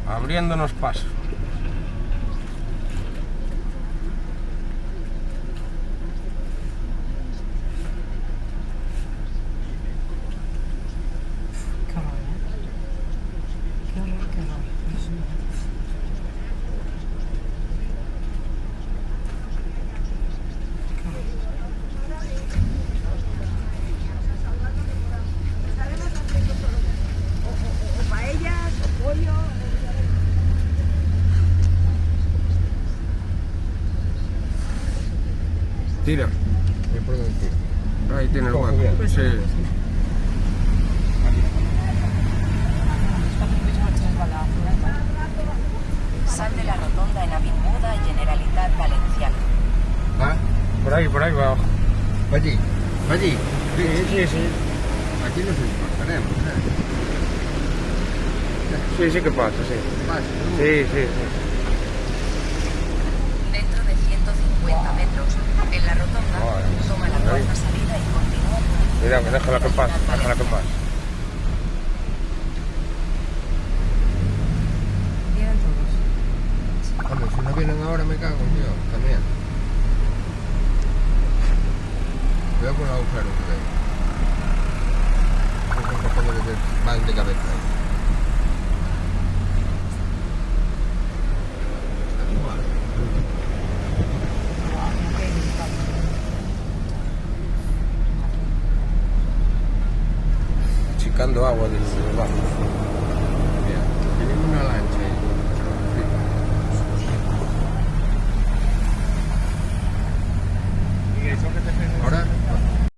abriéndonos paso. Qué horror, ¿eh? Qué horror, qué horror. Dios mío. Qué horror. O paellas, o pollo. Tira. ¿Y por dónde tiro? Ahí tiene el Cojo hueco. bien. Sí. Sal de la rotonda en Avinguda Generalitat Valenciana. ¿Va? Por ahí va abajo. ¿Va allí? ¿Va allí? Sí. Aquí no se pasaremos, ¿eh? Sí que pasa, sí. Pasa, ¿no? Sí. Dentro de 150 metros, en la rotonda, toma la cuarta salida y continúa por Mira, déjala que pase. Vienen todos. Hombre, si no vienen ahora me cago en Dios, también. Cuidado con el agujero que veo. No son capaces de van de cabeza ahí. Chicando agua del bajo.